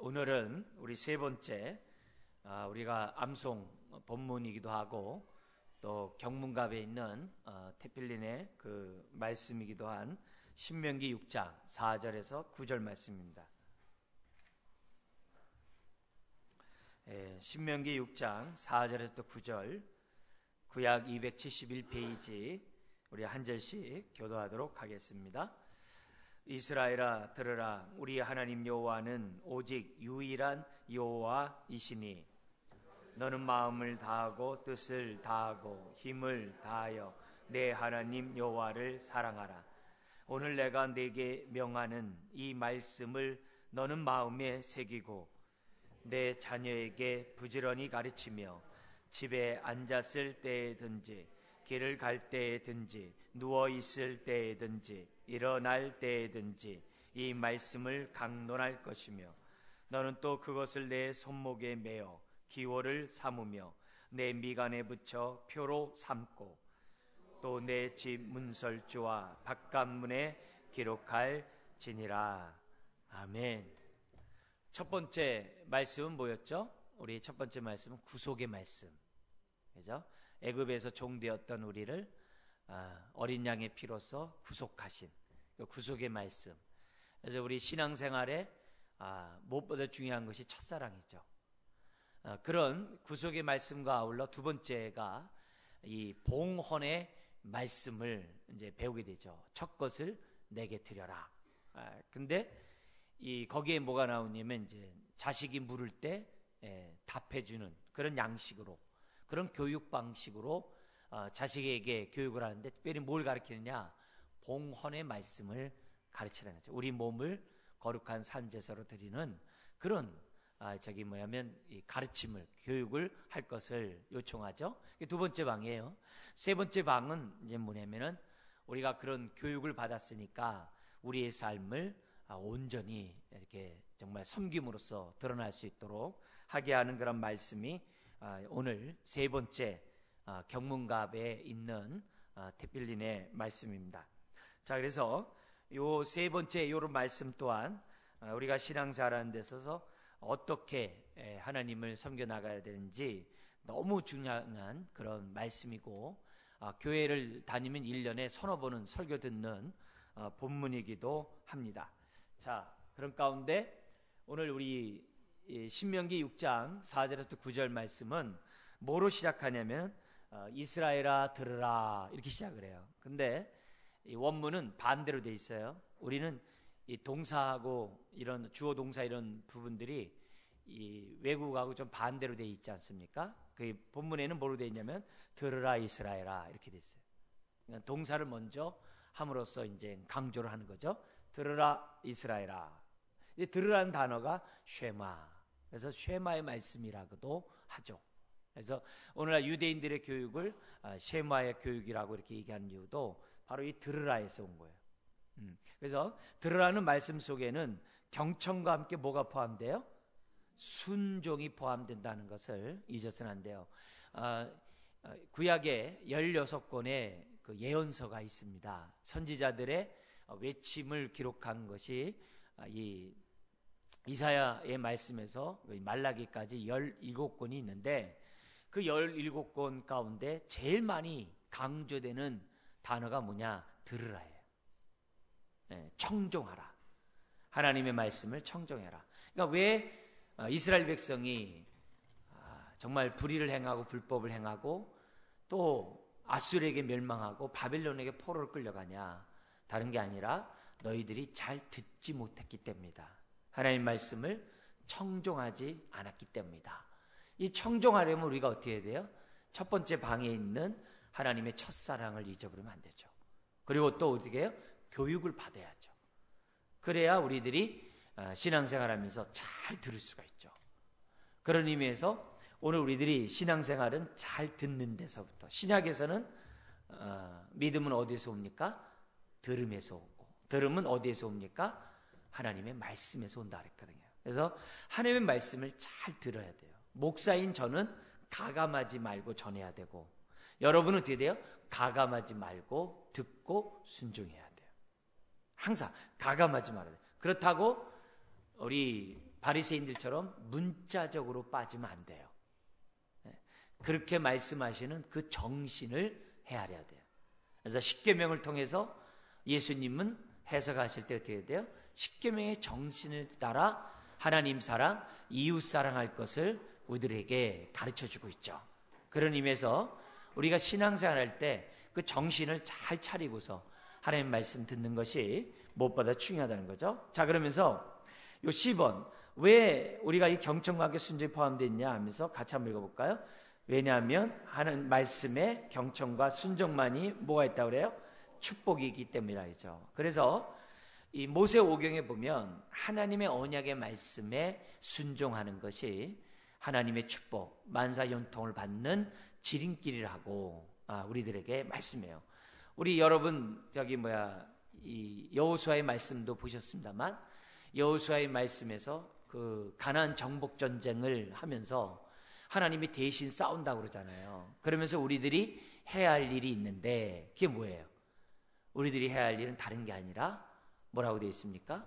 오늘은 우리 세 번째 우리가 암송 본문이기도 하고 또 경문갑에 있는 테필린의 그 말씀이기도 한 신명기 6장 4절에서 9절 말씀입니다. 신명기 6장 4절에서 9절 구약 271페이지 우리 한 절씩 교도하도록 하겠습니다. 이스라엘아 들으라, 우리 하나님 여호와는 오직 유일한 여호와이시니 너는 마음을 다하고 뜻을 다하고 힘을 다하여 내 하나님 여호와를 사랑하라. 오늘 내가 네게 명하는 이 말씀을 너는 마음에 새기고 내 자녀에게 부지런히 가르치며 집에 앉았을 때에든지 길을 갈 때에든지 누워 있을 때에든지 일어날 때에든지 이 말씀을 강론할 것이며 너는 또 그것을 내 손목에 매어 기호를 삼으며 내 미간에 붙여 표로 삼고 또 내 집 문설주와 바깥문에 기록할지니라. 아멘. 첫 번째 말씀은 뭐였죠? 우리 첫 번째 말씀은 구속의 말씀. 그죠? 애굽에서 종되었던 우리를 어린 양의 피로써 구속하신 구속의 말씀. 그래서 우리 신앙생활에 무엇보다 중요한 것이 첫사랑이죠. 그런 구속의 말씀과 아울러 두 번째가 이 봉헌의 말씀을 이제 배우게 되죠. 첫 것을 내게 드려라. 근데 거기에 뭐가 나오냐면 이제 자식이 물을 때 답해주는 그런 양식으로, 그런 교육 방식으로 자식에게 교육을 하는데 특별히 뭘 가르치느냐? 봉헌의 말씀을 가르치라는 거죠. 우리 몸을 거룩한 산제사로 드리는 그런 이 가르침을, 교육을 할 것을 요청하죠. 두 번째 방이에요. 세 번째 방은 이제 뭐냐면은 우리가 그런 교육을 받았으니까 우리의 삶을 온전히 이렇게 정말 섬김으로써 드러날 수 있도록 하게 하는 그런 말씀이 오늘 세 번째 경문갑에 있는 테필린의 말씀입니다. 자, 그래서 요 세 번째 요런 말씀 또한 우리가 신앙생활하는 데 있어서 어떻게 하나님을 섬겨 나가야 되는지 너무 중요한 그런 말씀이고 교회를 다니면 1년에 서너 번은 설교 듣는 본문이기도 합니다. 자, 그런 가운데 오늘 우리 신명기 6장 4절부터 9절 말씀은 뭐로 시작하냐면 이스라엘아 들으라 이렇게 시작을 해요. 근데 이 원문은 반대로 돼 있어요. 우리는 이 동사하고 이런 주어 동사 이런 부분들이 이 외국하고 좀 반대로 돼 있지 않습니까? 그 본문에는 뭐로 돼 있냐면 들으라 이스라엘아 이렇게 돼 있어요. 그러니까 동사를 먼저 함으로써 이제 강조를 하는 거죠. 들으라 이스라엘아. 이 들으라는 단어가 쉐마. 그래서 쉐마의 말씀이라고도 하죠. 그래서 오늘날 유대인들의 교육을 쉐마의 교육이라고 이렇게 얘기하는 이유도 바로 이 들으라에서 온 거예요. 그래서 들으라는 말씀 속에는 경청과 함께 뭐가 포함돼요? 순종이 포함된다는 것을 잊어서는 안 돼요. 구약에 16권의 그 예언서가 있습니다. 선지자들의 외침을 기록한 것이 이 이사야의 말씀에서 말라기까지 17권이 있는데 그 17권 가운데 제일 많이 강조되는 단어가 뭐냐? 들으라예요. 청종하라. 하나님의 말씀을 청종해라. 그러니까 왜 이스라엘 백성이 정말 불의를 행하고 불법을 행하고 또 아수르에게 멸망하고 바벨론에게 포로를 끌려가냐? 다른 게 아니라 너희들이 잘 듣지 못했기 때문이다. 하나님 말씀을 청종하지 않았기 때문이다. 이 청종하려면 우리가 어떻게 해야 돼요? 첫 번째 방에 있는 하나님의 첫사랑을 잊어버리면 안 되죠. 그리고 또 어떻게 해요? 교육을 받아야죠. 그래야 우리들이 신앙생활하면서 잘 들을 수가 있죠. 그런 의미에서 오늘 우리들이 신앙생활은 잘 듣는 데서부터, 신약에서는 믿음은 어디서 옵니까? 들음에서 오고, 들음은 어디에서 옵니까? 하나님의 말씀에서 온다 그랬거든요. 그래서 하나님의 말씀을 잘 들어야 돼요. 목사인 저는 가감하지 말고 전해야 되고, 여러분은 어떻게 돼요? 가감하지 말고 듣고 순종해야 돼요. 항상 가감하지 말아야 돼요. 그렇다고 우리 바리새인들처럼 문자적으로 빠지면 안 돼요. 그렇게 말씀하시는 그 정신을 헤아려야 돼요. 그래서 십계명을 통해서 예수님은 해석하실 때 어떻게 돼요? 십계명의 정신을 따라 하나님 사랑, 이웃 사랑할 것을 우리들에게 가르쳐주고 있죠. 그런 의미에서 우리가 신앙생활할 때 그 정신을 잘 차리고서 하나님 말씀 듣는 것이 무엇보다 중요하다는 거죠. 자, 그러면서 요 10번 왜 우리가 이 경청과 순종이 포함되어 있냐 하면서 같이 한번 읽어볼까요? 왜냐하면 하는 말씀에 경청과 순종만이 뭐가 있다고 그래요? 축복이 있기 때문이라죠. 그래서 이 모세오경에 보면 하나님의 언약의 말씀에 순종하는 것이 하나님의 축복, 만사형통을 받는 지름길이라고 우리들에게 말씀해요. 우리 여러분 이 여호수아의 말씀도 보셨습니다만 여호수아의 말씀에서 그 가나안 정복 전쟁을 하면서 하나님이 대신 싸운다고 그러잖아요. 그러면서 우리들이 해야 할 일이 있는데 그게 뭐예요? 우리들이 해야 할 일은 다른 게 아니라 뭐라고 되어 있습니까?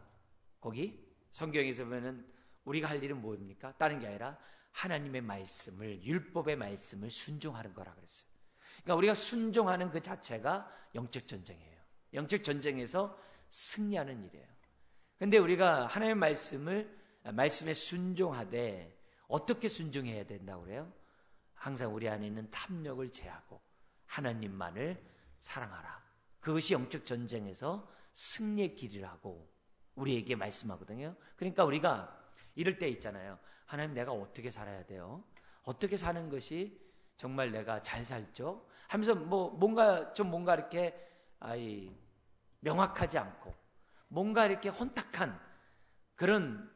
거기 성경에서 보면은 우리가 할 일은 뭐입니까? 다른 게 아니라 하나님의 말씀을, 율법의 말씀을 순종하는 거라 그랬어요. 그러니까 우리가 순종하는 그 자체가 영적 전쟁이에요. 영적 전쟁에서 승리하는 일이에요. 근데 우리가 하나님의 말씀에 순종하되 어떻게 순종해야 된다고 그래요? 항상 우리 안에 있는 탐욕을 제하고 하나님만을 사랑하라. 그것이 영적 전쟁에서 승리의 길이라고 우리에게 말씀하거든요. 그러니까 우리가 이럴 때 있잖아요. 하나님, 내가 어떻게 살아야 돼요? 어떻게 사는 것이 정말 내가 잘 살죠? 하면서 뭔가 이렇게 명확하지 않고 뭔가 이렇게 혼탁한 그런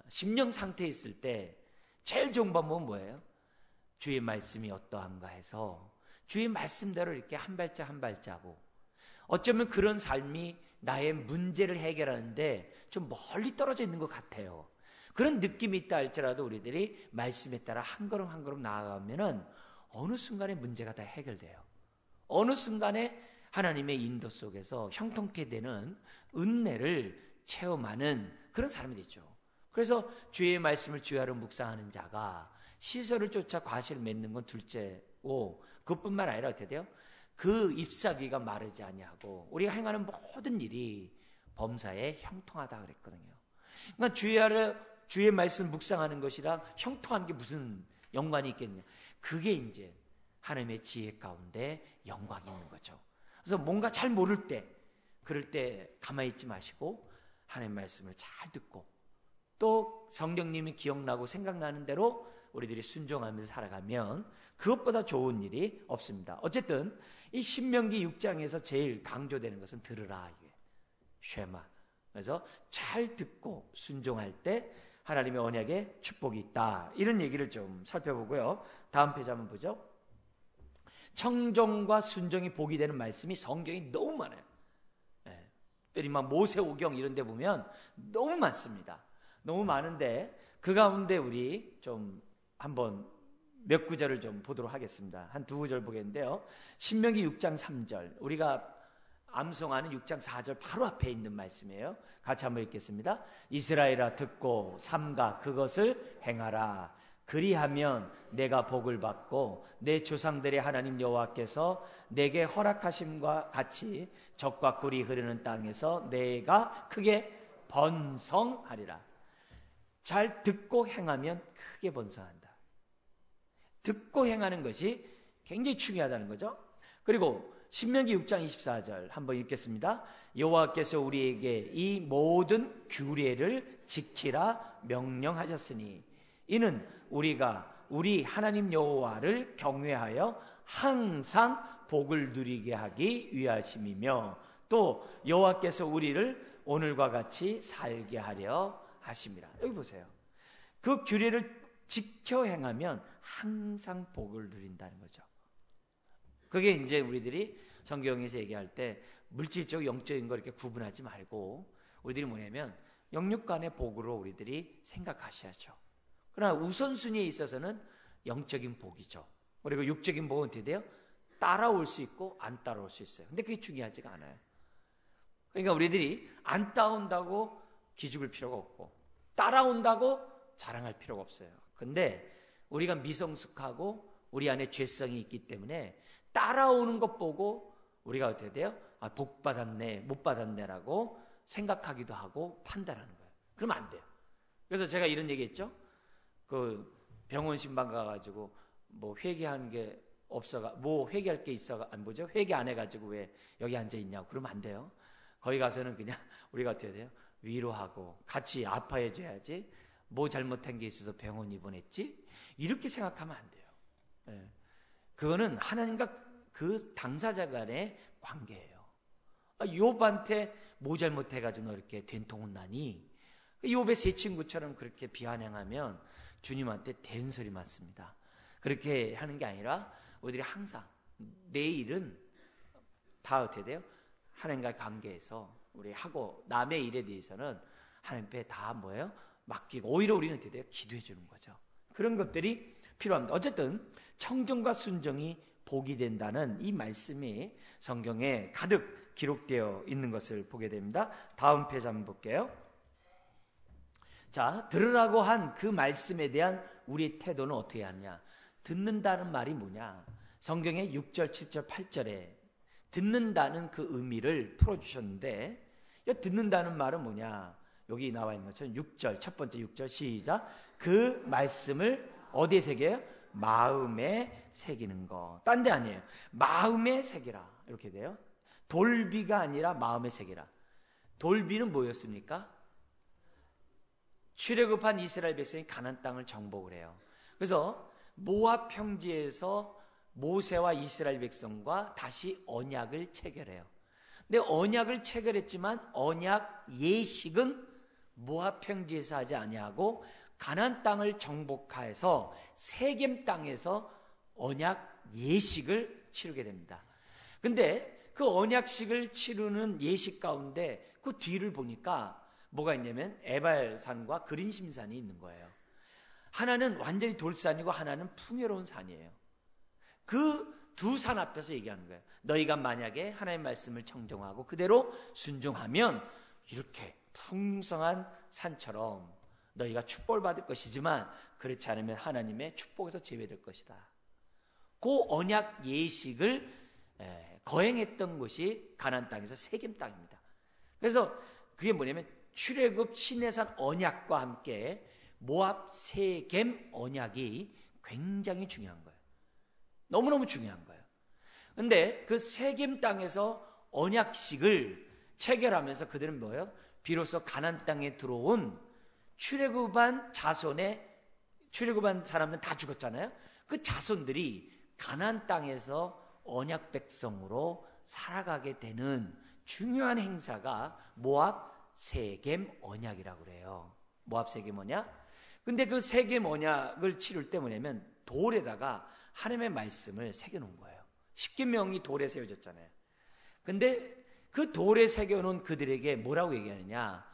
심령 상태에 있을 때 제일 좋은 방법은 뭐예요? 주의 말씀이 어떠한가 해서 주의 말씀대로 이렇게 한 발짝 한 발자국, 어쩌면 그런 삶이 나의 문제를 해결하는데 좀 멀리 떨어져 있는 것 같아요. 그런 느낌이 있다 할지라도 우리들이 말씀에 따라 한 걸음 한 걸음 나아가면은 어느 순간에 문제가 다 해결돼요. 어느 순간에 하나님의 인도 속에서 형통케 되는 은혜를 체험하는 그런 사람이 되죠. 그래서 주의 말씀을 주야로 묵상하는 자가 시설을 쫓아 과실을 맺는 건 둘째고, 그것뿐만 아니라 어떻게 돼요? 그 잎사귀가 마르지 아니하고 우리가 행하는 모든 일이 범사에 형통하다 그랬거든요. 그러니까 주의 말씀 묵상하는 것이랑 형통한 게 무슨 연관이 있겠냐? 그게 이제 하나님의 지혜 가운데 영광이 있는 거죠. 그래서 뭔가 잘 모를 때, 그럴 때 가만히 있지 마시고 하나님의 말씀을 잘 듣고 또 성령님이 기억나고 생각나는 대로 우리들이 순종하면서 살아가면 그것보다 좋은 일이 없습니다. 어쨌든 이 신명기 6장에서 제일 강조되는 것은 들으라, 이게 쉐마. 그래서 잘 듣고 순종할 때 하나님의 언약에 축복이 있다, 이런 얘기를 좀 살펴보고요. 다음 페이지 한번 보죠. 청종과 순종이 복이 되는 말씀이 성경이 너무 많아요. 특별히 막 모세오경 이런 데 보면 너무 많습니다. 너무 많은데 그 가운데 우리 좀 한번 몇 구절을 좀 보도록 하겠습니다. 한 두 구절 보겠는데요. 신명기 6장 3절, 우리가 암송하는 6장 4절 바로 앞에 있는 말씀이에요. 같이 한번 읽겠습니다. 이스라엘아, 듣고 삼가 그것을 행하라. 그리하면 내가 복을 받고 내 조상들의 하나님 여호와께서 내게 허락하심과 같이 젖과 꿀이 흐르는 땅에서 내가 크게 번성하리라. 잘 듣고 행하면 크게 번성한다. 듣고 행하는 것이 굉장히 중요하다는 거죠. 그리고 신명기 6장 24절 한번 읽겠습니다. 여호와께서 우리에게 이 모든 규례를 지키라 명령하셨으니 이는 우리가 우리 하나님 여호와를 경외하여 항상 복을 누리게 하기 위하심이며 또 여호와께서 우리를 오늘과 같이 살게 하려 하심이라. 여기 보세요. 그 규례를 지켜 행하면 항상 복을 누린다는 거죠. 그게 이제 우리들이 성경에서 얘기할 때 물질적, 영적인 거 이렇게 구분하지 말고 우리들이 뭐냐면 영육간의 복으로 우리들이 생각하셔야죠. 그러나 우선순위에 있어서는 영적인 복이죠. 그리고 육적인 복은 어떻게 돼요? 따라올 수 있고 안 따라올 수 있어요. 근데 그게 중요하지가 않아요. 그러니까 우리들이 안 따온다고 기죽을 필요가 없고 따라온다고 자랑할 필요가 없어요. 근데 우리가 미성숙하고 우리 안에 죄성이 있기 때문에 따라오는 것 보고 우리가 어떻게 돼요? 아, 복 받았네, 못 받았네라고 생각하기도 하고 판단하는 거예요. 그러면 안 돼요. 그래서 제가 이런 얘기했죠. 그 병원 신방 가가지고 뭐 회개하는 게 없어가, 뭐 회개할 게 있어가, 안 보죠? 회개 안 해가지고 왜 여기 앉아 있냐고 그러면 안 돼요. 거기 가서는 그냥 우리가 어떻게 돼요? 위로하고 같이 아파해줘야지. 뭐 잘못한 게 있어서 병원 입원했지? 이렇게 생각하면 안 돼요. 예. 그거는 하나님과 그 당사자 간의 관계예요. 욥한테 뭐 잘못해가지고 너 이렇게 된통은 나니? 욥의 세 친구처럼 그렇게 비아냥하면 주님한테 된소리 맞습니다. 그렇게 하는 게 아니라 우리들이 항상 내일은 다 어떻게 돼요? 하나님과의 관계에서 우리 하고 남의 일에 대해서는 하나님께 다 뭐예요? 맡기고 오히려 우리는 어떻게 돼요? 기도해 주는 거죠. 그런 것들이 필요합니다. 어쨌든 청정과 순정이 복이 된다는 이 말씀이 성경에 가득 기록되어 있는 것을 보게 됩니다. 다음 페이지 한번 볼게요. 자, 들으라고 한 그 말씀에 대한 우리의 태도는 어떻게 하느냐? 듣는다는 말이 뭐냐? 성경의 6절, 7절, 8절에 듣는다는 그 의미를 풀어주셨는데, 듣는다는 말은 뭐냐? 여기 나와 있는 것처럼 6절, 첫 번째 6절 시작. 그 말씀을 어디에 새겨요? 마음에 새기는 거. 딴 데 아니에요. 마음에 새기라. 이렇게 돼요. 돌비가 아니라 마음에 새기라. 돌비는 뭐였습니까? 출애굽한 이스라엘 백성이 가나안 땅을 정복을 해요. 그래서 모압 평지에서 모세와 이스라엘 백성과 다시 언약을 체결해요. 근데 언약을 체결했지만 언약 예식은 모압 평지에서 하지 아니하고 가나안 땅을 정복해서 세겜 땅에서 언약 예식을 치르게 됩니다. 근데 그 언약식을 치르는 예식 가운데 그 뒤를 보니까 뭐가 있냐면 에발산과 그린심산이 있는 거예요. 하나는 완전히 돌산이고 하나는 풍요로운 산이에요. 그 두 산 앞에서 얘기하는 거예요. 너희가 만약에 하나님의 말씀을 청정하고 그대로 순종하면 이렇게 풍성한 산처럼 너희가 축복을 받을 것이지만 그렇지 않으면 하나님의 축복에서 제외될 것이다. 그 언약 예식을 거행했던 곳이 가나안 땅에서 세겜 땅입니다. 그래서 그게 뭐냐면 출애굽 시내산 언약과 함께 모압 세겜 언약이 굉장히 중요한 거예요. 너무너무 중요한 거예요. 근데 그 세겜 땅에서 언약식을 체결하면서 그들은 뭐예요? 비로소 가나안 땅에 들어온 출애굽한 사람들은 다 죽었잖아요. 그 자손들이 가나안 땅에서 언약 백성으로 살아가게 되는 중요한 행사가 모압 세겜 언약이라고 그래요. 모압 세겜 언약. 근데 그 세겜 언약을 치를 때 뭐냐면 돌에다가 하나님의 말씀을 새겨놓은 거예요. 십계명이 돌에 세워졌잖아요. 근데 그 돌에 새겨놓은 그들에게 뭐라고 얘기하느냐?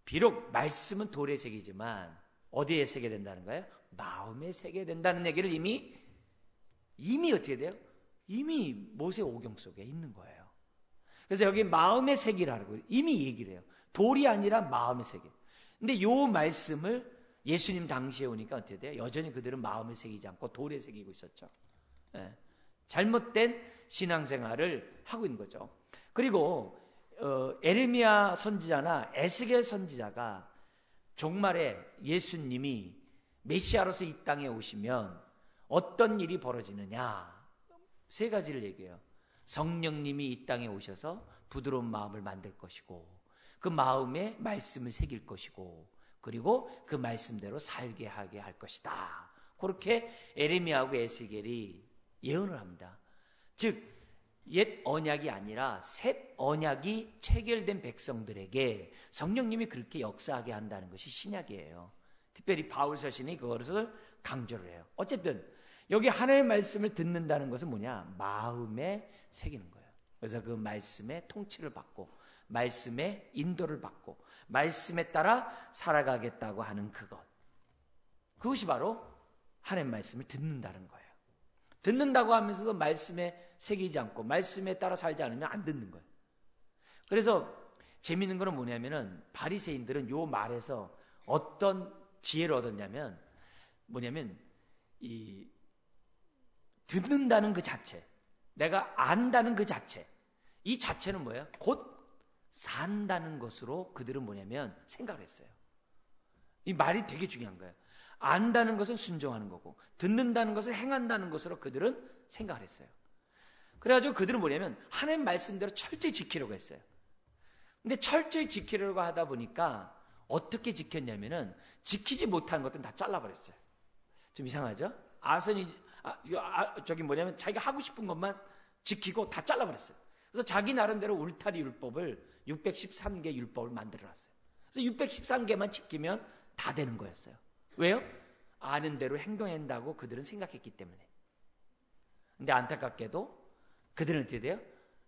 비록 말씀은 돌에 새기지만 어디에 새겨야 된다는 거예요? 마음에 새겨야 된다는 얘기를 이미 어떻게 돼요? 이미 모세 오경 속에 있는 거예요. 그래서 여기 마음에 새기라고 이미 얘기를 해요. 돌이 아니라 마음에 새기. 근데 요 말씀을 예수님 당시에 오니까 어떻게 돼요? 여전히 그들은 마음에 새기지 않고 돌에 새기고 있었죠. 예. 잘못된 신앙생활을 하고 있는 거죠. 그리고 에레미야 선지자나 에스겔 선지자가 종말에 예수님이 메시아로서 이 땅에 오시면 어떤 일이 벌어지느냐, 세 가지를 얘기해요. 성령님이 이 땅에 오셔서 부드러운 마음을 만들 것이고 그 마음에 말씀을 새길 것이고 그리고 그 말씀대로 살게 하게 할 것이다. 그렇게 에레미야하고 에스겔이 예언을 합니다. 즉 옛 언약이 아니라 새 언약이 체결된 백성들에게 성령님이 그렇게 역사하게 한다는 것이 신약이에요. 특별히 바울 서신이 그것을 강조를 해요. 어쨌든 여기 하나님의 말씀을 듣는다는 것은 뭐냐? 마음에 새기는 거예요. 그래서 그 말씀의 통치를 받고 말씀의 인도를 받고 말씀에 따라 살아가겠다고 하는 그것이 바로 하나님의 말씀을 듣는다는 거예요. 듣는다고 하면서도 말씀에 새기지 않고 말씀에 따라 살지 않으면 안 듣는 거예요. 그래서 재미있는 거는 뭐냐면은 바리새인들은 요 말에서 어떤 지혜를 얻었냐면 뭐냐면 이 듣는다는 그 자체, 내가 안다는 그 자체, 이 자체는 뭐예요? 곧 산다는 것으로 그들은 뭐냐면 생각을 했어요. 이 말이 되게 중요한 거예요. 안다는 것은 순종하는 거고 듣는다는 것을 행한다는 것으로 그들은 생각을 했어요. 그래가지고 그들은 뭐냐면 하나님 말씀대로 철저히 지키려고 했어요. 근데 철저히 지키려고 하다 보니까 어떻게 지켰냐면은 지키지 못하는 것들은 다 잘라버렸어요. 좀 이상하죠? 저기 뭐냐면 자기가 하고 싶은 것만 지키고 다 잘라버렸어요. 그래서 자기 나름대로 울타리 율법을 613개 율법을 만들어놨어요. 그래서 613개만 지키면 다 되는 거였어요. 왜요? 아는 대로 행동한다고 그들은 생각했기 때문에. 근데 안타깝게도 그들은 어떻게 돼요?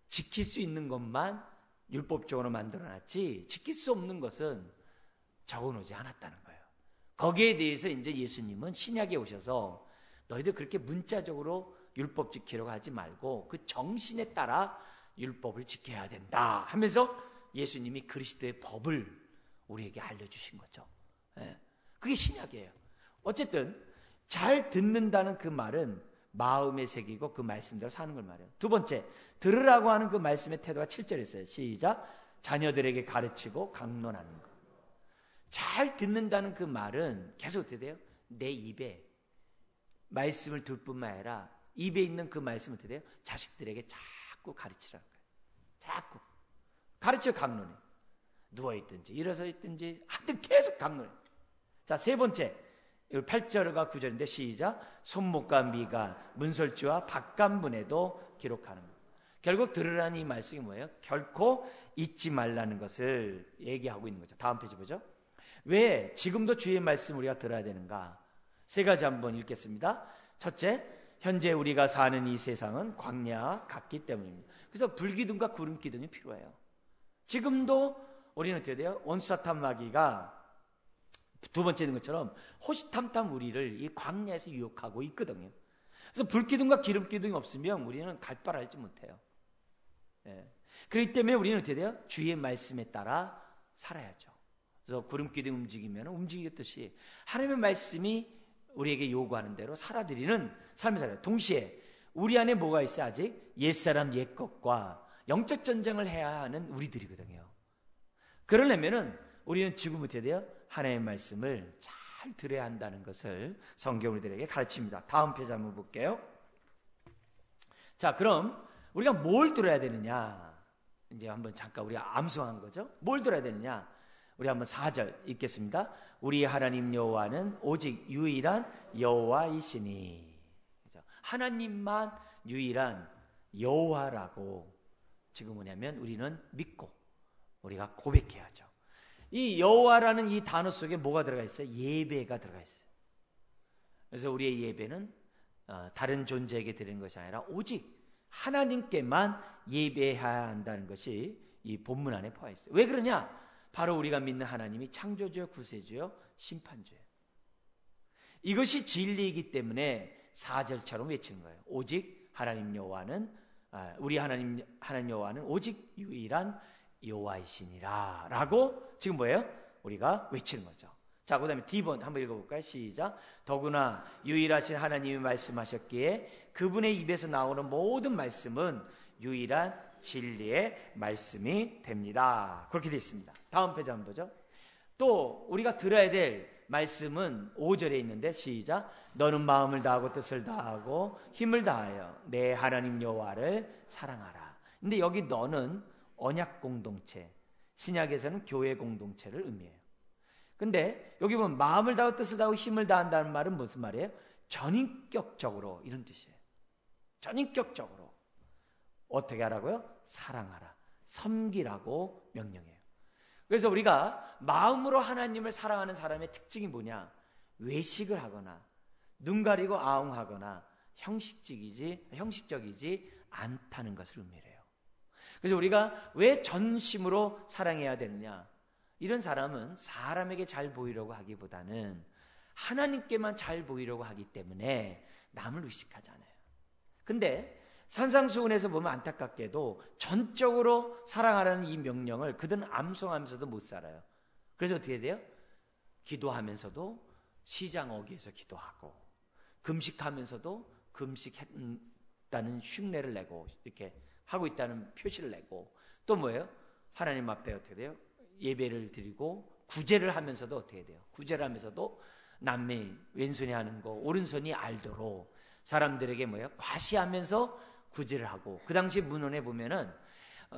지킬 수 있는 것만 율법적으로 만들어놨지 지킬 수 없는 것은 적어놓지 않았다는 거예요. 거기에 대해서 이제 예수님은 신약에 오셔서 너희들 그렇게 문자적으로 율법 지키려고 하지 말고 그 정신에 따라 율법을 지켜야 된다 하면서 예수님이 그리스도의 법을 우리에게 알려주신 거죠. 그게 신약이에요. 어쨌든 잘 듣는다는 그 말은 마음에 새기고 그 말씀대로 사는 걸 말해요. 두 번째, 들으라고 하는 그 말씀의 태도가 7절에 있어요. 시작. 자녀들에게 가르치고 강론하는 것. 잘 듣는다는 그 말은 계속 어떻게 돼요? 내 입에 말씀을 둘 뿐만 아니라 입에 있는 그 말씀을 어떻게 돼요? 자식들에게 자꾸 가르치라는 거예요. 자꾸 가르쳐 강론해. 누워있든지 일어서 있든지 하여튼 계속 강론해. 자, 세 번째 8절과 9절인데 시작. 손목과 미가 문설주와 박간문에도 기록하는 것. 결국 들으라는 이 말씀이 뭐예요? 결코 잊지 말라는 것을 얘기하고 있는 거죠. 다음 페이지 보죠. 왜 지금도 주의 말씀 우리가 들어야 되는가? 세 가지 한번 읽겠습니다. 첫째, 현재 우리가 사는 이 세상은 광야 같기 때문입니다. 그래서 불기둥과 구름기둥이 필요해요. 지금도 우리는 어떻게 돼요? 원수사탄 마귀가 두 번째 있는 것처럼 호시탐탐 우리를 이 광야에서 유혹하고 있거든요. 그래서 불기둥과 기름기둥이 없으면 우리는 갈 바를 알지 못해요. 그렇기 때문에 우리는 어떻게 돼요? 주의 말씀에 따라 살아야죠. 그래서 구름기둥 움직이면 움직이듯이 하나님의 말씀이 우리에게 요구하는 대로 살아드리는 삶을 살아요. 동시에 우리 안에 뭐가 있어요? 아직 옛사람 옛것과 영적 전쟁을 해야 하는 우리들이거든요. 그러려면은 우리는 지금 어떻게 돼요? 하나님의 말씀을 잘 들어야 한다는 것을 성경 우리들에게 가르칩니다. 다음 페이지 한번 볼게요. 자, 그럼 우리가 뭘 들어야 되느냐? 이제 한번 잠깐 우리가 암송한 거죠. 뭘 들어야 되느냐? 우리 한번 4절 읽겠습니다. 우리 하나님 여호와는 오직 유일한 여호와이시니. 하나님만 유일한 여호와라고 지금 뭐냐면 우리는 믿고 우리가 고백해야죠. 이 여호와라는 이 단어 속에 뭐가 들어가 있어요? 예배가 들어가 있어요. 그래서 우리의 예배는 다른 존재에게 드리는 것이 아니라 오직 하나님께만 예배해야 한다는 것이 이 본문 안에 포함되어 있어요. 왜 그러냐? 바로 우리가 믿는 하나님이 창조주요, 구세주요, 심판주예요. 이것이 진리이기 때문에 4절처럼 외치는 거예요. 오직 하나님 여호와는 우리 하나님 여호와는 오직 유일한 여호와이시니라 라고 지금 뭐예요? 우리가 외치는 거죠. 자, 그 다음에 D번 한번 읽어볼까요? 시작. 더구나 유일하신 하나님이 말씀하셨기에 그분의 입에서 나오는 모든 말씀은 유일한 진리의 말씀이 됩니다. 그렇게 되어 있습니다. 다음 페이지 한번 보죠. 또 우리가 들어야 될 말씀은 5절에 있는데 시작. 너는 마음을 다하고 뜻을 다하고 힘을 다하여 내 하나님 여호와를 사랑하라. 근데 여기 너는 언약 공동체, 신약에서는 교회 공동체를 의미해요. 근데 여기 보면 마음을 다하고 뜻을 다하고 힘을 다한다는 말은 무슨 말이에요? 전인격적으로 이런 뜻이에요. 전인격적으로 어떻게 하라고요? 사랑하라, 섬기라고 명령해요. 그래서 우리가 마음으로 하나님을 사랑하는 사람의 특징이 뭐냐? 외식을 하거나 눈 가리고 아웅하거나 형식적이지 않다는 것을 의미해요. 그래서 우리가 왜 전심으로 사랑해야 되느냐? 이런 사람은 사람에게 잘 보이려고 하기보다는 하나님께만 잘 보이려고 하기 때문에 남을 의식하지 않아요. 근데 산상수훈에서 보면 안타깝게도 전적으로 사랑하라는 이 명령을 그들은 암송하면서도 못 살아요. 그래서 어떻게 돼요? 기도하면서도 시장 어귀에서 기도하고, 금식하면서도 금식했다는 흉내를 내고 이렇게 하고 있다는 표시를 내고, 또 뭐예요? 하나님 앞에 어떻게 돼요? 예배를 드리고 구제를 하면서도 어떻게 돼요? 구제를 하면서도 남의 왼손이 하는 거 오른손이 알도록 사람들에게 뭐예요? 과시하면서 구제를 하고, 그 당시 문헌에 보면은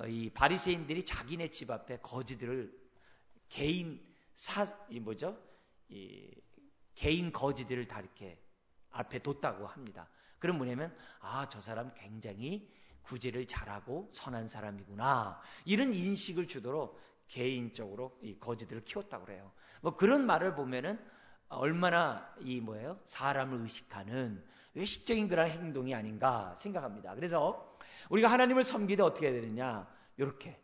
이 바리새인들이 자기네 집 앞에 거지들을 개인 개인 거지들을 다 이렇게 앞에 뒀다고 합니다. 그럼 뭐냐면, 아, 저 사람 굉장히 구제를 잘하고 선한 사람이구나, 이런 인식을 주도록 개인적으로 이 거지들을 키웠다고 그래요. 뭐 그런 말을 보면은 얼마나 사람을 의식하는 외식적인 그런 행동이 아닌가 생각합니다. 그래서 우리가 하나님을 섬기되 어떻게 해야 되느냐, 이렇게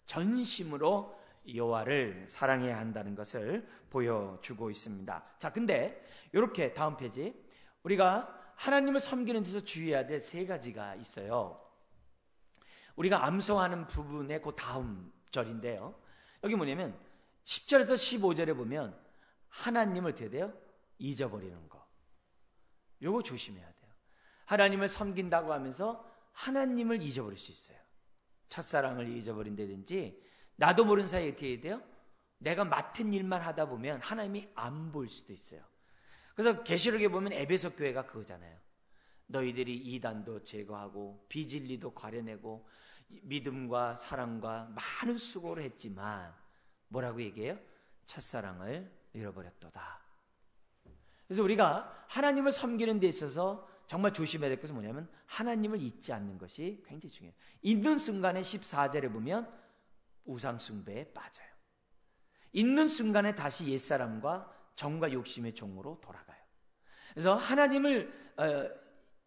전심으로 여호와를 사랑해야 한다는 것을 보여주고 있습니다. 자, 근데 이렇게 다음 페이지, 우리가 하나님을 섬기는 데서 주의해야 될 세 가지가 있어요. 우리가 암송하는 부분의 그 다음 절인데요, 여기 뭐냐면 10절에서 15절에 보면 하나님을 어떻게 돼요? 잊어버리는 거. 요거 조심해야 돼요. 하나님을 섬긴다고 하면서 하나님을 잊어버릴 수 있어요. 첫사랑을 잊어버린다든지, 나도 모르는 사이에 어떻게 해야 돼요? 내가 맡은 일만 하다 보면 하나님이 안 보일 수도 있어요. 그래서 계시록에 보면 에베소 교회가 그거잖아요. 너희들이 이단도 제거하고 비진리도 가려내고 믿음과 사랑과 많은 수고를 했지만 뭐라고 얘기해요? 첫사랑을 잃어버렸도다. 그래서 우리가 하나님을 섬기는 데 있어서 정말 조심해야 될 것은 뭐냐면 하나님을 잊지 않는 것이 굉장히 중요해요. 있는 순간에 14절에 보면 우상 숭배에 빠져요. 있는 순간에 다시 옛사람과 정과 욕심의 종으로 돌아가요. 그래서 하나님을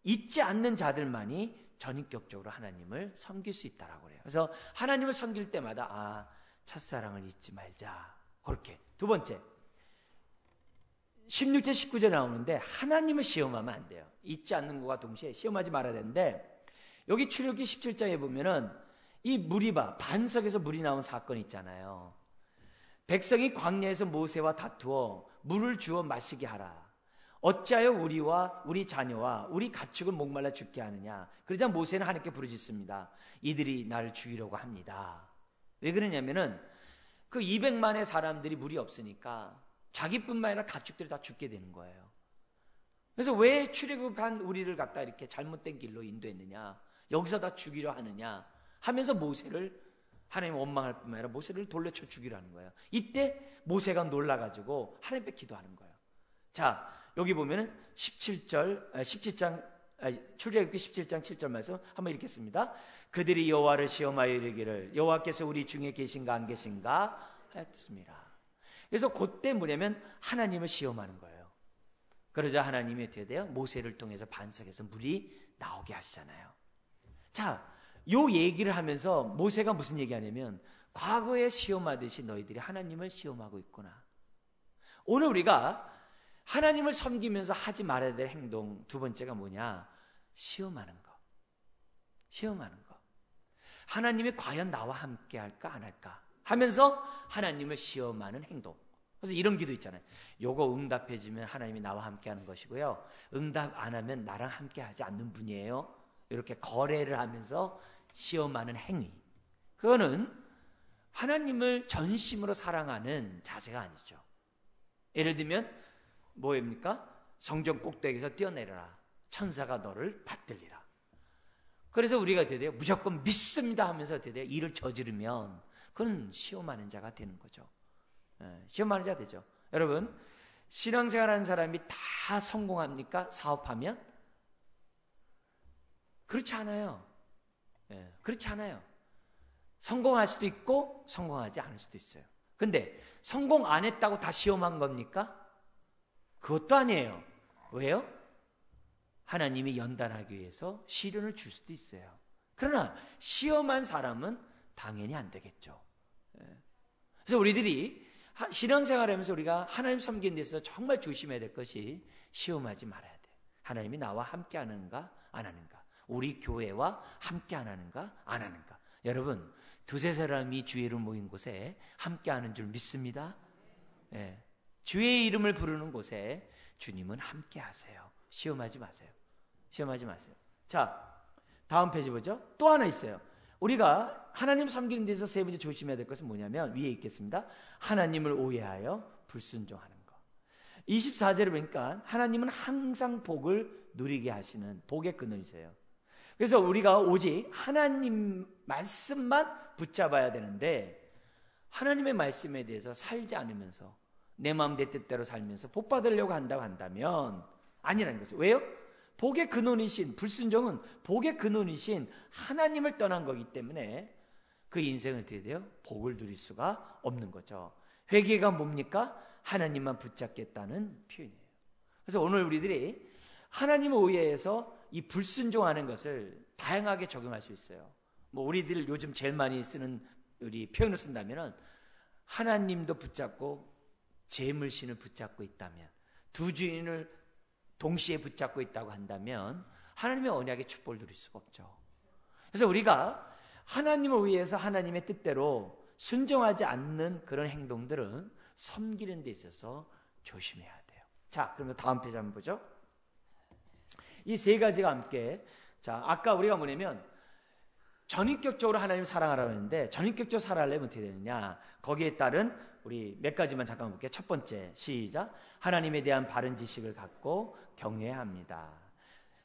잊지 않는 자들만이 전인격적으로 하나님을 섬길 수 있다라고 그래요. 그래서 하나님을 섬길 때마다 첫사랑을 잊지 말자. 그렇게. 두 번째, 16절 19절에 나오는데 하나님을 시험하면 안 돼요. 잊지 않는 것과 동시에 시험하지 말아야 되는데, 여기 출애굽기 17장에 보면은 이 무리바 반석에서 물이 나온 사건이 있잖아요. 백성이 광야에서 모세와 다투어 물을 주어 마시게 하라. 어찌하여 우리와 우리 자녀와 우리 가축을 목말라 죽게 하느냐. 그러자 모세는 하나님께 부르짖습니다. 이들이 나를 죽이려고 합니다. 왜 그러냐면은 그 200만의 사람들이 물이 없으니까 자기뿐만 아니라 가축들이 다 죽게 되는 거예요. 그래서 왜 출애굽한 우리를 갖다 이렇게 잘못된 길로 인도했느냐, 여기서 다 죽이려 하느냐 하면서 모세를 하나님 원망할 뿐만 아니라 모세를 돌려쳐 죽이라는 거예요. 이때 모세가 놀라가지고 하나님께 기도하는 거예요. 자, 여기 보면은 17장 출애굽기 17장 7절 말씀 한번 읽겠습니다. 그들이 여호와를 시험하여 이르기를 여호와께서 우리 중에 계신가 안 계신가 하였습니다. 그래서 그때 뭐냐면 하나님을 시험하는 거예요. 그러자 하나님이 어떻게 돼요? 모세를 통해서 반석에서 물이 나오게 하시잖아요. 자, 요 얘기를 하면서 모세가 무슨 얘기하냐면 과거에 시험하듯이 너희들이 하나님을 시험하고 있구나. 오늘 우리가 하나님을 섬기면서 하지 말아야 될 행동 두 번째가 뭐냐? 시험하는 거. 시험하는 거. 하나님이 과연 나와 함께 할까 안 할까 하면서 하나님을 시험하는 행동. 그래서 이런 기도 있잖아요. 요거 응답해주면 하나님이 나와 함께 하는 것이고요, 응답 안 하면 나랑 함께 하지 않는 분이에요. 이렇게 거래를 하면서 시험하는 행위. 그거는 하나님을 전심으로 사랑하는 자세가 아니죠. 예를 들면 뭐입니까? 성전 꼭대기에서 뛰어내려라. 천사가 너를 받들리라. 그래서 우리가 어떻게 돼요? 무조건 믿습니다 하면서 어떻게 돼요? 일을 저지르면 그건 시험하는 자가 되는 거죠. 시험하는 자가 되죠. 여러분, 신앙생활하는 사람이 다 성공합니까? 사업하면? 그렇지 않아요. 그렇지 않아요. 성공할 수도 있고 성공하지 않을 수도 있어요. 근데 성공 안 했다고 다 시험한 겁니까? 그것도 아니에요. 왜요? 하나님이 연단하기 위해서 시련을 줄 수도 있어요. 그러나 시험한 사람은 당연히 안 되겠죠. 그래서 우리들이 신앙생활하면서 우리가 하나님 섬기는 데서 정말 조심해야 될 것이 시험하지 말아야 돼요. 하나님이 나와 함께 하는가 안 하는가, 우리 교회와 함께 안 하는가 안 하는가. 여러분, 두세 사람이 주의로 모인 곳에 함께 하는 줄 믿습니다. 주의 이름을 부르는 곳에 주님은 함께 하세요. 시험하지 마세요. 시험하지 마세요. 자, 다음 페이지 보죠. 또 하나 있어요. 우리가 하나님 섬기는 데서 세 번째 조심해야 될 것은 뭐냐면 위에 있겠습니다. 하나님을 오해하여 불순종하는 것. 24절에 보니까 하나님은 항상 복을 누리게 하시는 복의 근원이세요. 그래서 우리가 오직 하나님 말씀만 붙잡아야 되는데 하나님의 말씀에 대해서 살지 않으면서 내 마음 내 뜻대로 살면서 복 받으려고 한다고 한다면 아니라는 것이죠. 왜요? 복의 근원이신 불순종은 복의 근원이신 하나님을 떠난 거기 때문에 그 인생은 어떻게 돼요? 복을 누릴 수가 없는 거죠. 회개가 뭡니까? 하나님만 붙잡겠다는 표현이에요. 그래서 오늘 우리들이 하나님을 오해해서 이 불순종하는 것을 다양하게 적용할 수 있어요. 뭐 우리들 요즘 제일 많이 쓰는 우리 표현을 쓴다면은 하나님도 붙잡고 재물신을 붙잡고 있다면 두 주인을 동시에 붙잡고 있다고 한다면 하나님의 언약의 축복을 누릴 수가 없죠. 그래서 우리가 하나님을 위해서 하나님의 뜻대로 순종하지 않는 그런 행동들은 섬기는 데 있어서 조심해야 돼요. 자, 그러면 다음 페이지 한번 보죠. 이 세 가지가 함께, 자, 아까 우리가 뭐냐면 전인격적으로 하나님을 사랑하라고 했는데 전인격적으로 사랑하려면 어떻게 되느냐, 거기에 따른 우리 몇 가지만 잠깐 볼게요. 첫 번째, 시작. 하나님에 대한 바른 지식을 갖고 경외해야 합니다.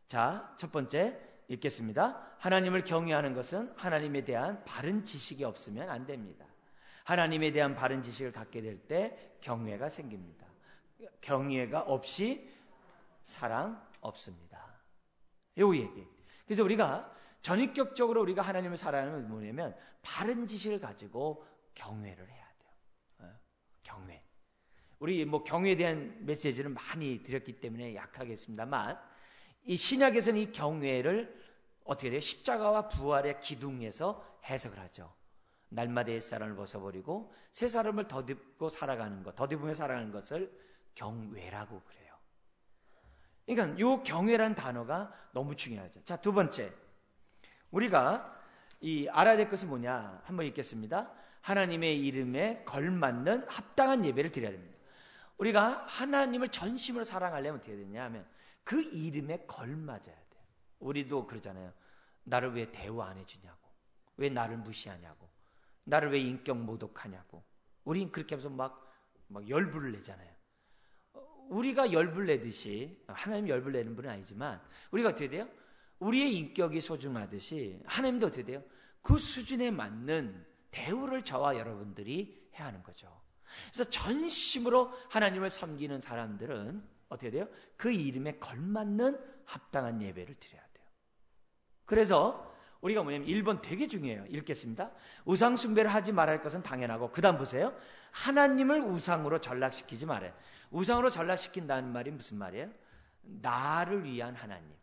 자, 첫 번째 읽겠습니다. 하나님을 경외하는 것은 하나님에 대한 바른 지식이 없으면 안 됩니다. 하나님에 대한 바른 지식을 갖게 될 때 경외가 생깁니다. 경외가 없이 사랑 없습니다. 요 얘기. 그래서 우리가 전인격적으로 우리가 하나님을 사랑하는 건 뭐냐면 바른 지식을 가지고 경외를 해야 돼요. 경외. 우리 뭐 경외에 대한 메시지를 많이 드렸기 때문에 약하겠습니다만 이 신약에서는 이 경외를 어떻게 돼요? 십자가와 부활의 기둥에서 해석을 하죠. 날마다 옛사람을 벗어버리고 새 사람을 덧입고 살아가는 것, 덧입으며 살아가는 것을 경외라고 그래요. 그러니까 이 경외라는 단어가 너무 중요하죠. 자, 두 번째, 우리가 이 알아야 될 것은 뭐냐? 한번 읽겠습니다. 하나님의 이름에 걸맞는 합당한 예배를 드려야 됩니다. 우리가 하나님을 전심으로 사랑하려면 어떻게 되냐 하면 그 이름에 걸맞아야 돼요. 우리도 그러잖아요. 나를 왜 대우 안 해주냐고, 왜 나를 무시하냐고, 나를 왜 인격 모독하냐고. 우린 그렇게 하면서 막 열불을 내잖아요. 우리가 열불 내듯이, 하나님 열불 내는 분은 아니지만 우리가 어떻게 돼요? 우리의 인격이 소중하듯이 하나님도 어떻게 돼요? 그 수준에 맞는 대우를 저와 여러분들이 해야 하는 거죠. 그래서 전심으로 하나님을 섬기는 사람들은 어떻게 돼요? 그 이름에 걸맞는 합당한 예배를 드려야 돼요. 그래서 우리가 뭐냐면 1번 되게 중요해요. 읽겠습니다. 우상 숭배를 하지 말할 것은 당연하고, 그 다음 보세요. 하나님을 우상으로 전락시키지 말아요. 우상으로 전락시킨다는 말이 무슨 말이에요? 나를 위한 하나님,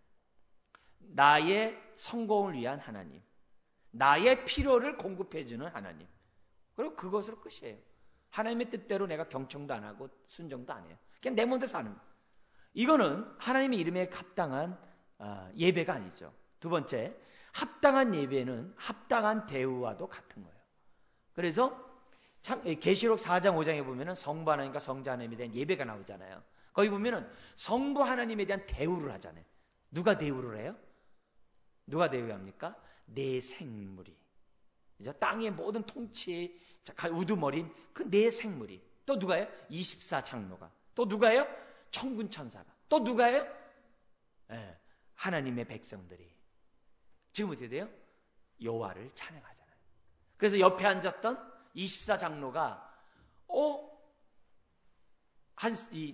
나의 성공을 위한 하나님, 나의 필요를 공급해주는 하나님, 그리고 그것으로 끝이에요. 하나님의 뜻대로 내가 경청도 안 하고 순종도 안 해요. 그냥 내 몸대로 사는 거예요. 이거는 하나님의 이름에 합당한 예배가 아니죠. 두 번째, 합당한 예배는 합당한 대우와도 같은 거예요. 그래서 계시록 4장 5장에 보면은 성부 하나님과 성자 하나님에 대한 예배가 나오잖아요. 거기 보면은 성부 하나님에 대한 대우를 하잖아요. 누가 대우를 해요? 누가 대우합니까? 내 생물이, 땅의 모든 통치의 우두머리인 그 내 생물이. 또 누가요? 24장로가. 또 누가요? 천군 천사가. 또 누가요? 하나님의 백성들이. 지금 어떻게 돼요? 여호와를 찬양하잖아요. 그래서 옆에 앉았던 24장로가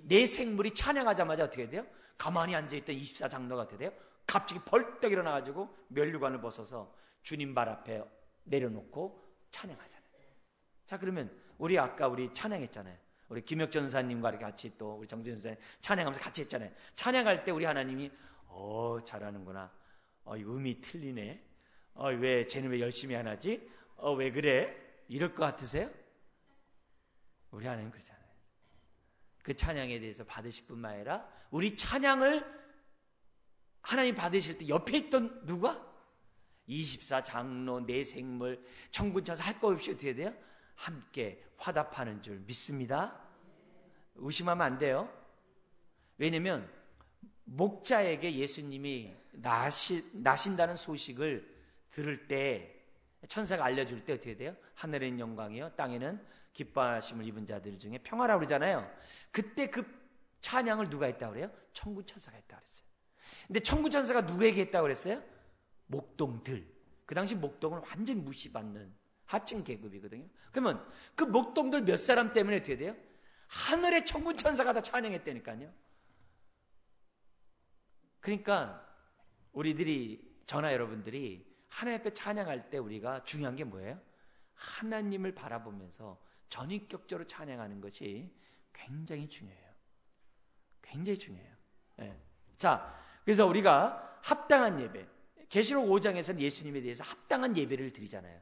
내 생물이 찬양하자마자 어떻게 돼요? 가만히 앉아있던 24장로가 어떻게 돼요? 갑자기 벌떡 일어나가지고 면류관을 벗어서 주님 발 앞에 내려놓고 찬양하잖아요. 자, 그러면 아까 우리 찬양했잖아요. 우리 김혁전 전사님과 이렇게 같이 또 우리 정진 전사님 찬양하면서 같이 했잖아요. 찬양할 때 우리 하나님이 잘하는구나. 이거 음이 틀리네. 왜 쟤는 왜 열심히 안 하지? 왜 그래? 이럴 것 같으세요? 우리 하나님 그러잖아요. 그 찬양에 대해서 받으실 뿐만 아니라 우리 찬양을 하나님 받으실 때 옆에 있던 누가? 24장로, 내 생물, 천군천사 할 거 없이 어떻게 돼요? 함께 화답하는 줄 믿습니다. 의심하면 안 돼요. 왜냐면 목자에게 예수님이 나신다는 소식을 들을 때, 천사가 알려줄 때 어떻게 돼요? 하늘에는 영광이요 땅에는 기뻐하심을 입은 자들 중에 평화라고 그러잖아요. 그때 그 찬양을 누가 했다고 그래요? 천군 천사가 했다고 그랬어요. 근데 천군 천사가 누구에게 했다고 그랬어요? 목동들. 그 당시 목동은 완전히 무시받는 하층 계급이거든요. 그러면 그 목동들 몇 사람 때문에 어떻게 돼요? 하늘의 천군 천사가 다 찬양했다니까요. 그러니까 우리들이, 저나 여러분들이 하나님 앞에 찬양할 때 우리가 중요한 게 뭐예요? 하나님을 바라보면서 전인격적으로 찬양하는 것이 굉장히 중요해요. 굉장히 중요해요. 네. 자, 그래서 우리가 합당한 예배, 계시록 5장에서는 예수님에 대해서 합당한 예배를 드리잖아요.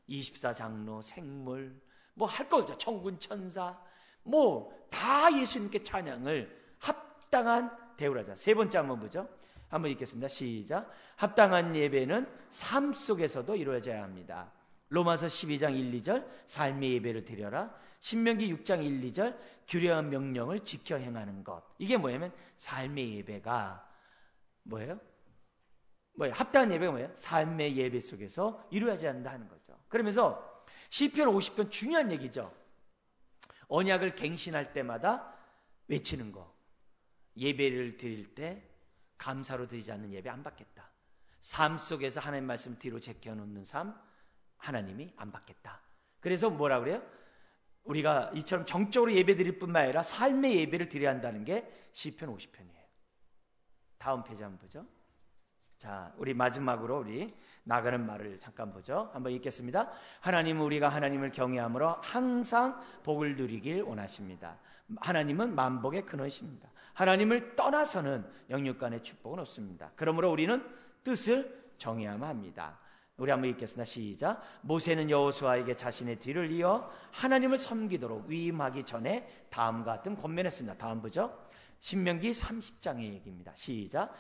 24장로, 생물, 뭐 할 거 없죠. 천군 천사, 뭐 다 예수님께 찬양을 합당한 대우를 하자. 세 번째 한번 보죠. 한번 읽겠습니다. 시작. 합당한 예배는 삶 속에서도 이루어져야 합니다. 로마서 12장 1, 2절 삶의 예배를 드려라. 신명기 6장 1, 2절 규례한 명령을 지켜 행하는 것. 이게 뭐냐면 삶의 예배가 뭐예요? 합당한 예배가 뭐예요? 삶의 예배 속에서 이루어져야 한다는 거죠. 그러면서 시편 50편 중요한 얘기죠. 언약을 갱신할 때마다 외치는 거. 예배를 드릴 때 감사로 드리지 않는 예배 안 받겠다. 삶 속에서 하나님 말씀 뒤로 제껴놓는 삶 하나님이 안 받겠다. 그래서 뭐라 그래요? 우리가 이처럼 정적으로 예배 드릴 뿐만 아니라 삶의 예배를 드려야 한다는 게 시편 50편이에요. 다음 페이지 한번 보죠. 자, 우리 마지막으로 우리 나가는 말을 잠깐 보죠. 한번 읽겠습니다. 하나님은 우리가 하나님을 경외함으로 항상 복을 누리길 원하십니다. 하나님은 만복의 근원이십니다. 하나님을 떠나서는 영육간의 축복은 없습니다. 그러므로 우리는 뜻을 정해야만 합니다. 우리 한번 읽겠습니다. 시작. 모세는 여호수아에게 자신의 뒤를 이어 하나님을 섬기도록 위임하기 전에 다음과 같은 권면했습니다. 다음 보죠. 신명기 30장의 얘기입니다. 시작.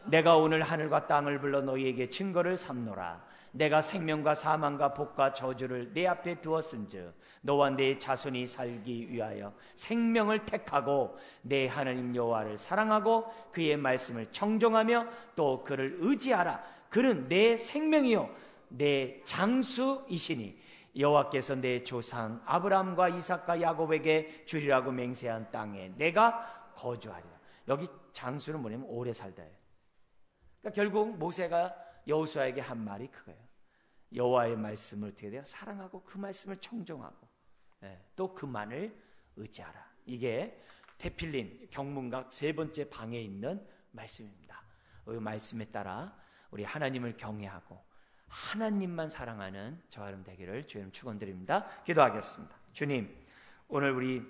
내가 오늘 하늘과 땅을 불러 너희에게 증거를 삼노라. 내가 생명과 사망과 복과 저주를 내 앞에 두었은즉 너와 내 자손이 살기 위하여 생명을 택하고 내 하나님 여호와를 사랑하고 그의 말씀을 청종하며 또 그를 의지하라. 그는 내 생명이요 내 장수이시니 여호와께서 내 조상 아브라함과 이삭과 야곱에게 주리라고 맹세한 땅에 내가 거주하리라. 여기 장수는 뭐냐면 오래 살다예요. 그러니까 결국 모세가 여호수아에게 한 말이 그거예요. 여호와의 말씀을 어떻게 돼요? 사랑하고 그 말씀을 청종하고 또 그만을 의지하라. 이게 테필린 경문각 세 번째 방에 있는 말씀입니다. 이 말씀에 따라 우리 하나님을 경외하고 하나님만 사랑하는 저와 여러분 되기를 주님 축원드립니다. 기도하겠습니다. 주님, 오늘 우리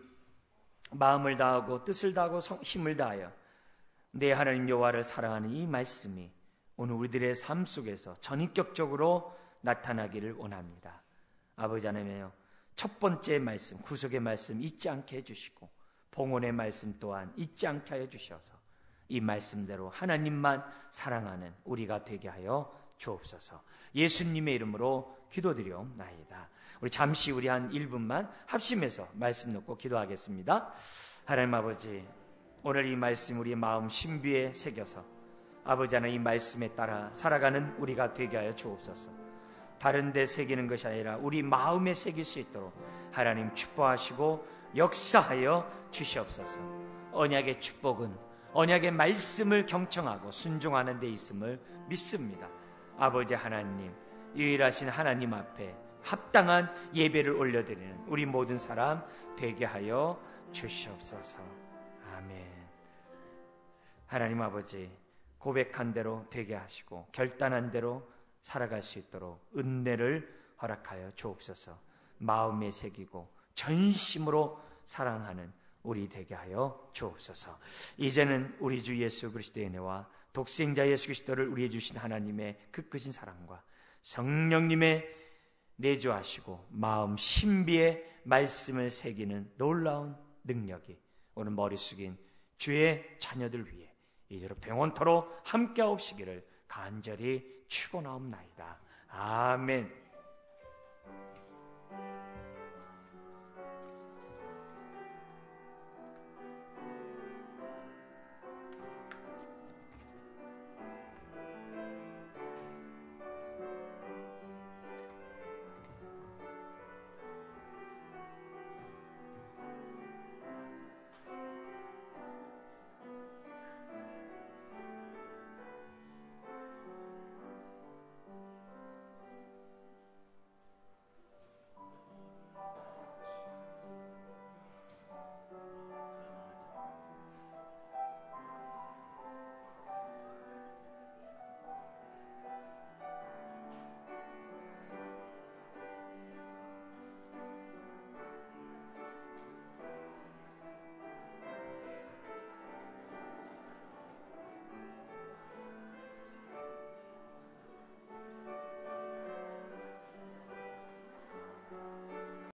마음을 다하고 뜻을 다하고 힘을 다하여 내 하나님 여호와를 사랑하는 이 말씀이 오늘 우리들의 삶 속에서 전인격적으로 나타나기를 원합니다. 아버지 하나님이여, 첫 번째 말씀, 구속의 말씀 잊지 않게 해주시고 봉헌의 말씀 또한 잊지 않게 하여 주셔서 이 말씀대로 하나님만 사랑하는 우리가 되게 하여 주옵소서. 예수님의 이름으로 기도드리옵나이다. 우리 잠시 우리 한 1분만 합심해서 말씀 놓고 기도하겠습니다. 하나님 아버지, 오늘 이 말씀 우리의 마음 신비에 새겨서 아버지 하나님 이 말씀에 따라 살아가는 우리가 되게 하여 주옵소서. 다른 데 새기는 것이 아니라 우리 마음에 새길 수 있도록 하나님 축복하시고 역사하여 주시옵소서. 언약의 축복은 언약의 말씀을 경청하고 순종하는 데 있음을 믿습니다. 아버지 하나님, 유일하신 하나님 앞에 합당한 예배를 올려드리는 우리 모든 사람 되게 하여 주시옵소서. 아멘. 하나님 아버지, 고백한 대로 되게 하시고 결단한 대로 살아갈 수 있도록 은혜를 허락하여 주옵소서. 마음에 새기고 전심으로 사랑하는 우리 되게 하여 주옵소서. 이제는 우리 주 예수 그리스도의 은혜와 독생자 예수 그리스도를 우리에 주신 하나님의 그 크신 사랑과 성령님의 내주하시고 마음 신비의 말씀을 새기는 놀라운 능력이 오늘 머리 숙인 주의 자녀들 위해 이제로부터 영원토록 함께하옵시기를 간절히 축원하옵나이다. 아멘.